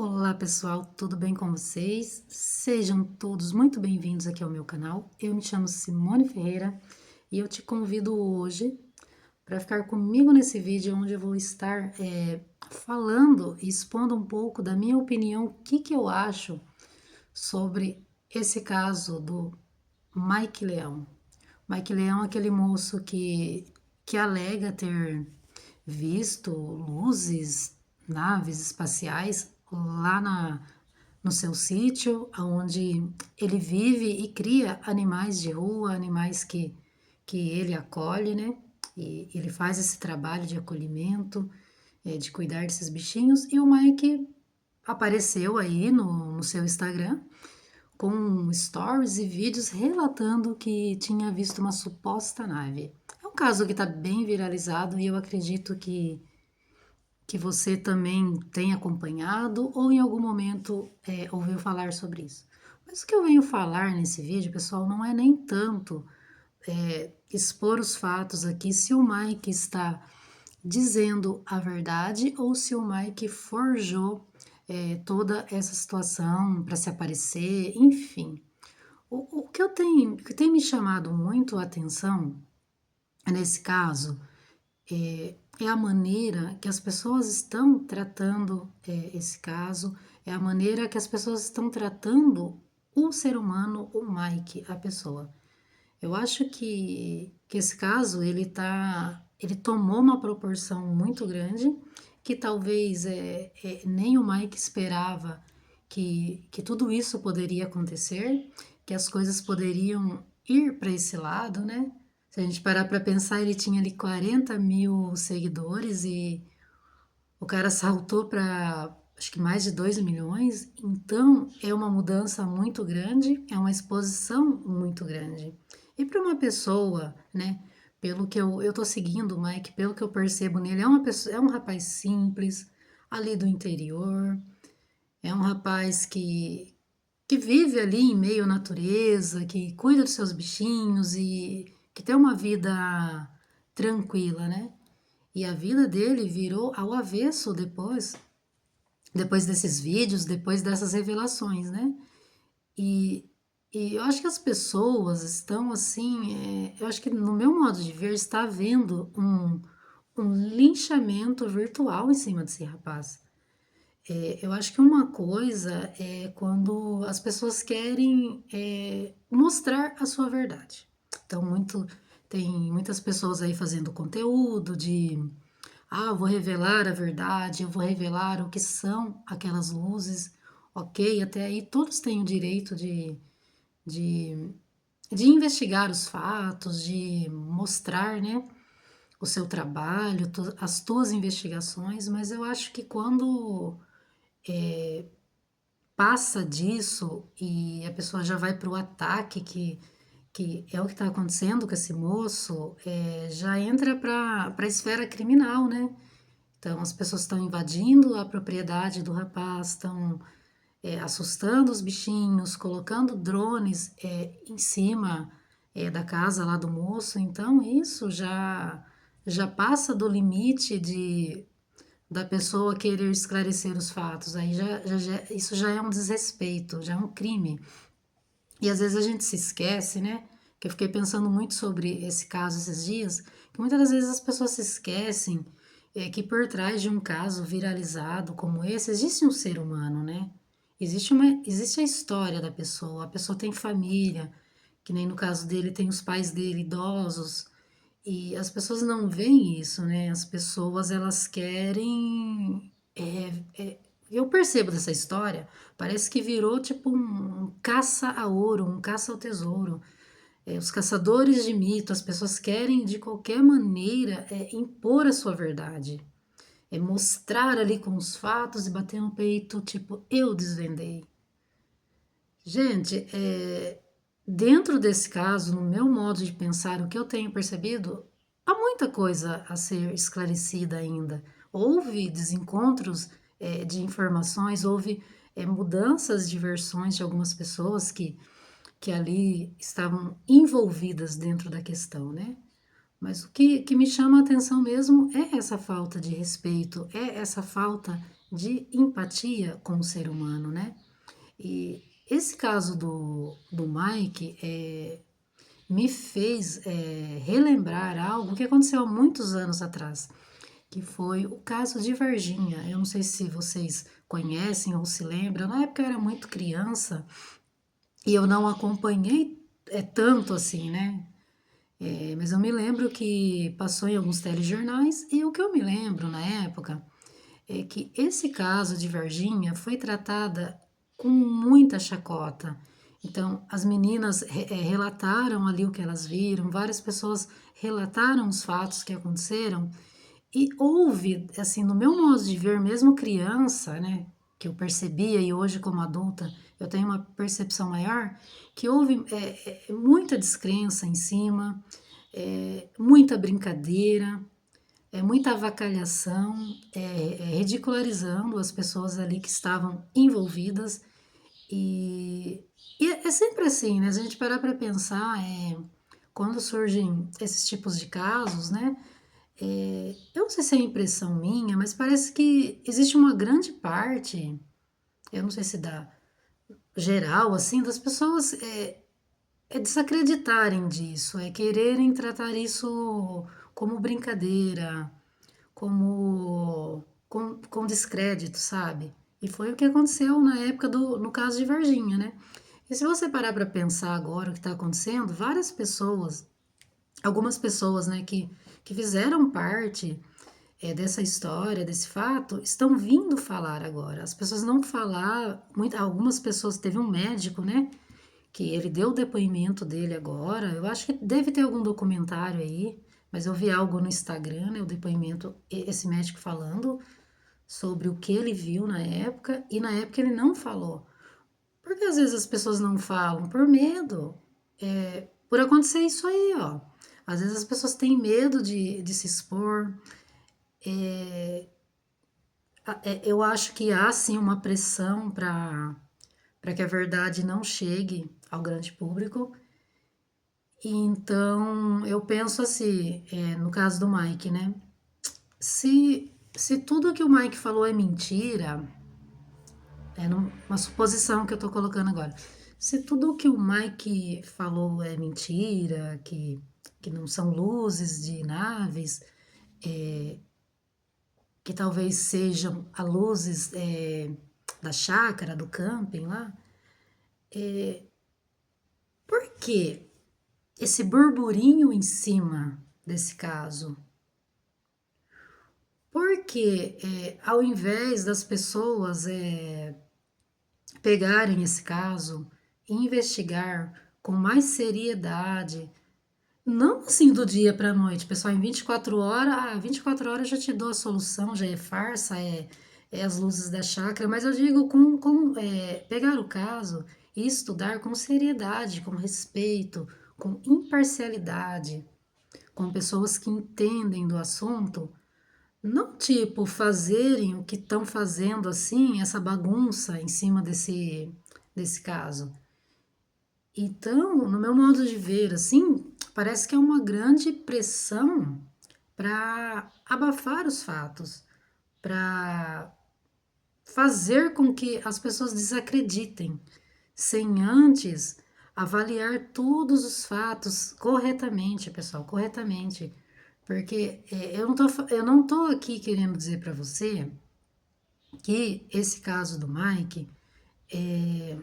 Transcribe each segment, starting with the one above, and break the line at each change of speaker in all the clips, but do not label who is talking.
Olá pessoal, tudo bem com vocês? Sejam todos muito bem-vindos aqui ao meu canal. Eu me chamo Simone Ferreira e eu te convido hoje para ficar comigo nesse vídeo onde eu vou estar falando e expondo um pouco da minha opinião, o que eu acho sobre esse caso do Mike Leão. Mike Leão é aquele moço que alega ter visto luzes, naves espaciais lá no seu sítio, onde ele vive e cria animais de rua, animais que ele acolhe, né? E ele faz esse trabalho de acolhimento, de cuidar desses bichinhos. E o Mike apareceu aí no seu Instagram com stories e vídeos relatando que tinha visto uma suposta nave. É um caso que está bem viralizado e eu acredito que você também tem acompanhado ou em algum momento ouviu falar sobre isso. Mas o que eu venho falar nesse vídeo, pessoal, não é nem tanto expor os fatos aqui, se o Mike está dizendo a verdade ou se o Mike forjou toda essa situação para se aparecer, enfim. O que tem me chamado muito a atenção nesse caso é a maneira que as pessoas estão tratando esse caso, é a maneira que as pessoas estão tratando o ser humano, o Mike, a pessoa. Eu acho que esse caso ele tomou uma proporção muito grande que talvez nem o Mike esperava que tudo isso poderia acontecer, que as coisas poderiam ir para esse lado, né? Se a gente parar para pensar, ele tinha ali 40 mil seguidores e o cara saltou para acho que mais de 2 milhões. Então é uma mudança muito grande, é uma exposição muito grande. E para uma pessoa, né? Pelo que eu tô seguindo o Mike, pelo que eu percebo nele, é um rapaz simples, ali do interior, é um rapaz que vive ali em meio à natureza, que cuida dos seus bichinhos e que tem uma vida tranquila, né? E a vida dele virou ao avesso depois desses vídeos, depois dessas revelações, né? E, e eu acho que as pessoas estão assim, eu acho que no meu modo de ver está havendo um linchamento virtual em cima desse rapaz. Eu acho que uma coisa é quando as pessoas querem mostrar a sua verdade. Então, tem muitas pessoas aí fazendo conteúdo eu vou revelar a verdade, eu vou revelar o que são aquelas luzes, ok? Até aí todos têm o direito de, de investigar os fatos, de mostrar, né, o seu trabalho, as tuas investigações, mas eu acho que quando passa disso e a pessoa já vai para o ataque, que é o que está acontecendo com esse moço, já entra para a esfera criminal, né? Então, as pessoas estão invadindo a propriedade do rapaz, estão assustando os bichinhos, colocando drones em cima da casa lá do moço. Então, isso já passa do limite da pessoa querer esclarecer os fatos. Aí isso já é um desrespeito, já é um crime. E às vezes a gente se esquece, né? Que eu fiquei pensando muito sobre esse caso esses dias, que muitas das vezes as pessoas se esquecem que por trás de um caso viralizado como esse existe um ser humano, né? Existe a história da pessoa, a pessoa tem família, que nem no caso dele tem os pais dele idosos, e as pessoas não veem isso, né? As pessoas elas querem. Eu percebo dessa história, parece que virou tipo um caça a ouro, um caça ao tesouro. Os caçadores de mito, as pessoas querem de qualquer maneira impor a sua verdade, mostrar ali com os fatos e bater no peito, tipo, eu desvendei. Gente, dentro desse caso, no meu modo de pensar, o que eu tenho percebido, há muita coisa a ser esclarecida ainda. Houve desencontros de informações, houve mudanças de versões de algumas pessoas que ali estavam envolvidas dentro da questão, né? Mas o que me chama a atenção mesmo é essa falta de respeito, é essa falta de empatia com o ser humano, né? E esse caso do Mike me fez relembrar algo que aconteceu há muitos anos atrás, que foi o caso de Varginha. Eu não sei se vocês conhecem ou se lembram, na época eu era muito criança e eu não acompanhei tanto assim, né? Mas eu me lembro que passou em alguns telejornais e o que eu me lembro na época é que esse caso de Varginha foi tratada com muita chacota. Então, as meninas relataram ali o que elas viram, várias pessoas relataram os fatos que aconteceram, e houve, assim, no meu modo de ver, mesmo criança, né, que eu percebia e hoje como adulta eu tenho uma percepção maior, que houve muita descrença em cima, muita brincadeira, muita avacalhação, ridicularizando as pessoas ali que estavam envolvidas. E é sempre assim, né? Se a gente parar para pensar, quando surgem esses tipos de casos, né? Eu não sei se é impressão minha, mas parece que existe uma grande parte, eu não sei se dá geral, assim, das pessoas desacreditarem disso, quererem tratar isso como brincadeira, como com descrédito, sabe? E foi o que aconteceu na época no caso de Varginha, né? E se você parar para pensar agora o que está acontecendo, várias pessoas, algumas pessoas, né, que fizeram parte dessa história, desse fato, estão vindo falar agora. As pessoas não falar, algumas pessoas, teve um médico, né, que ele deu o depoimento dele agora. Eu acho que deve ter algum documentário aí, mas eu vi algo no Instagram, né, o depoimento, esse médico falando sobre o que ele viu na época, e na época ele não falou. Porque às vezes as pessoas não falam por medo, por acontecer isso aí, ó. Às vezes as pessoas têm medo de se expor. Eu acho que há sim uma pressão para que a verdade não chegue ao grande público. E então eu penso assim, no caso do Mike, né? Se tudo que o Mike falou é mentira, uma suposição que eu tô colocando agora. Se tudo que o Mike falou é mentira, que não são luzes de naves, que talvez sejam a luzes da chácara, do camping lá, por que esse burburinho em cima desse caso? Porque ao invés das pessoas pegarem esse caso e investigar com mais seriedade, não assim do dia para a noite, pessoal, em 24 horas, 24 horas já te dou a solução, já é farsa, é as luzes da chácara, mas eu digo pegar o caso e estudar com seriedade, com respeito, com imparcialidade, com pessoas que entendem do assunto, não tipo fazerem o que estão fazendo assim, essa bagunça em cima desse caso. Então, no meu modo de ver, assim, parece que é uma grande pressão para abafar os fatos, para fazer com que as pessoas desacreditem, sem antes avaliar todos os fatos corretamente, pessoal, corretamente. Porque eu não tô aqui querendo dizer para você que esse caso do Mike é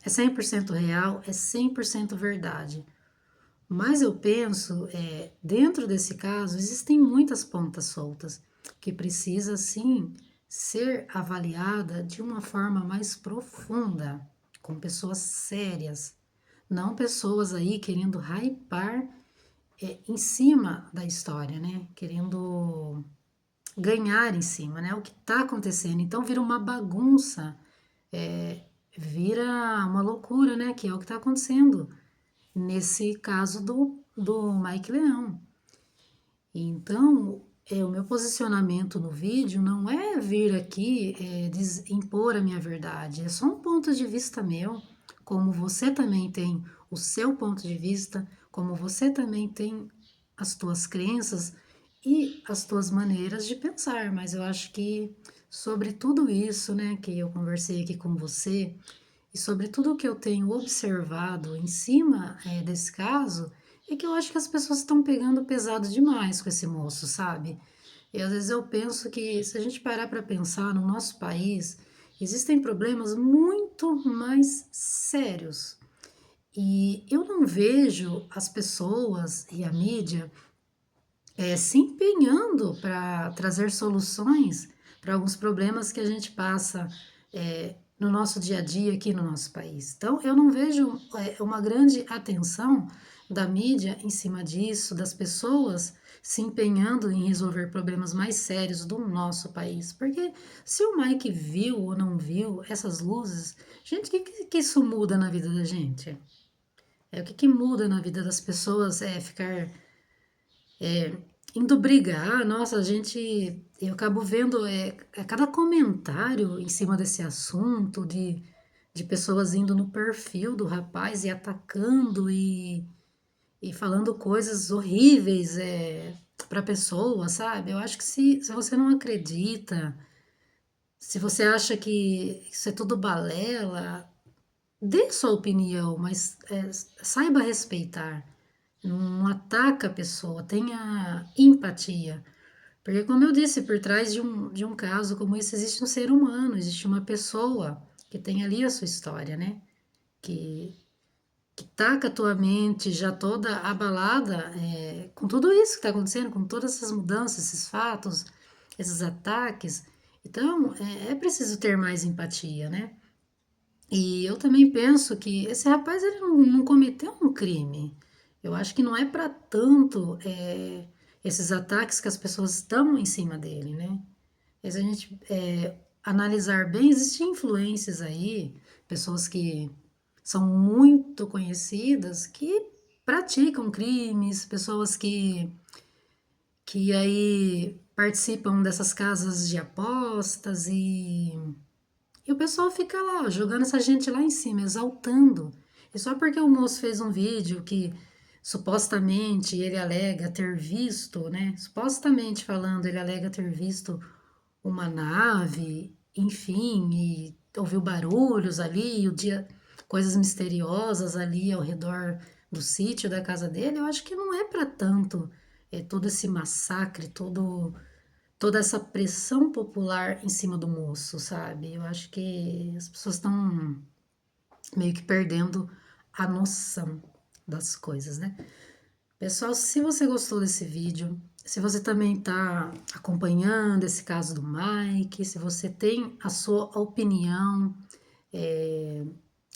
100% real, é 100% verdade. Mas eu penso, dentro desse caso, existem muitas pontas soltas que precisa, sim, ser avaliada de uma forma mais profunda, com pessoas sérias, não pessoas aí querendo hypar em cima da história, né? Querendo ganhar em cima, né? O que está acontecendo. Então vira uma bagunça, vira uma loucura, né? Que é o que está acontecendo nesse caso do Mike Leão. Então, o meu posicionamento no vídeo não é vir aqui impor a minha verdade, é só um ponto de vista meu, como você também tem o seu ponto de vista, como você também tem as tuas crenças e as tuas maneiras de pensar, mas eu acho que sobre tudo isso, né, que eu conversei aqui com você, e sobre tudo que eu tenho observado em cima, desse caso, é que eu acho que as pessoas estão pegando pesado demais com esse moço, sabe? E às vezes eu penso que se a gente parar para pensar no nosso país, existem problemas muito mais sérios. E eu não vejo as pessoas e a mídia se empenhando para trazer soluções para alguns problemas que a gente passa no nosso dia a dia aqui no nosso país. Então, eu não vejo uma grande atenção da mídia em cima disso, das pessoas se empenhando em resolver problemas mais sérios do nosso país. Porque se o Mike viu ou não viu essas luzes, gente, o que isso muda na vida da gente? O que muda na vida das pessoas é ficar indo brigar, nossa, a gente, eu acabo vendo cada comentário em cima desse assunto, de pessoas indo no perfil do rapaz e atacando e falando coisas horríveis para a pessoa, sabe? Eu acho que se você não acredita, se você acha que isso é tudo balela, dê sua opinião, mas saiba respeitar. Não ataca a pessoa, tenha empatia. Porque, como eu disse, por trás de um caso como esse, existe um ser humano, existe uma pessoa que tem ali a sua história, né? Que, que tá com a tua mente já toda abalada com tudo isso que está acontecendo, com todas essas mudanças, esses fatos, esses ataques. Então, é preciso ter mais empatia, né? E eu também penso que esse rapaz ele não cometeu um crime. Eu acho que não é para tanto esses ataques que as pessoas estão em cima dele, né? Mas a gente analisar bem, existem influências aí, pessoas que são muito conhecidas que praticam crimes, pessoas que aí participam dessas casas de apostas e o pessoal fica lá, ó, jogando essa gente lá em cima, exaltando. E só porque o moço fez um vídeo que supostamente ele alega ter visto, né? Supostamente falando, ele alega ter visto uma nave, enfim, e ouviu barulhos ali, o dia, coisas misteriosas ali ao redor do sítio da casa dele. Eu acho que não é para tanto todo esse massacre, toda essa pressão popular em cima do moço, sabe? Eu acho que as pessoas estão meio que perdendo a noção das coisas, né? Pessoal, se você gostou desse vídeo, se você também está acompanhando esse caso do Mike, se você tem a sua opinião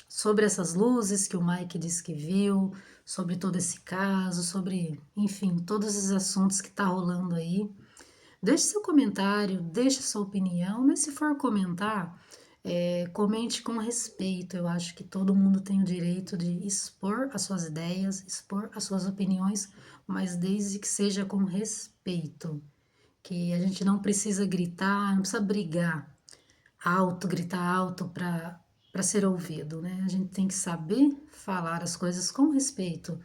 sobre essas luzes que o Mike disse que viu, sobre todo esse caso, sobre, enfim, todos esses assuntos que tá rolando aí, deixe seu comentário, deixe sua opinião, mas se for comentar, comente com respeito. Eu acho que todo mundo tem o direito de expor as suas ideias, expor as suas opiniões, mas desde que seja com respeito. Que a gente não precisa gritar, não precisa brigar alto, gritar alto para ser ouvido, né? A gente tem que saber falar as coisas com respeito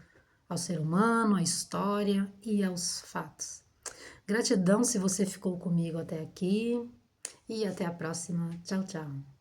ao ser humano, à história e aos fatos. Gratidão se você ficou comigo até aqui e até a próxima. Tchau, tchau.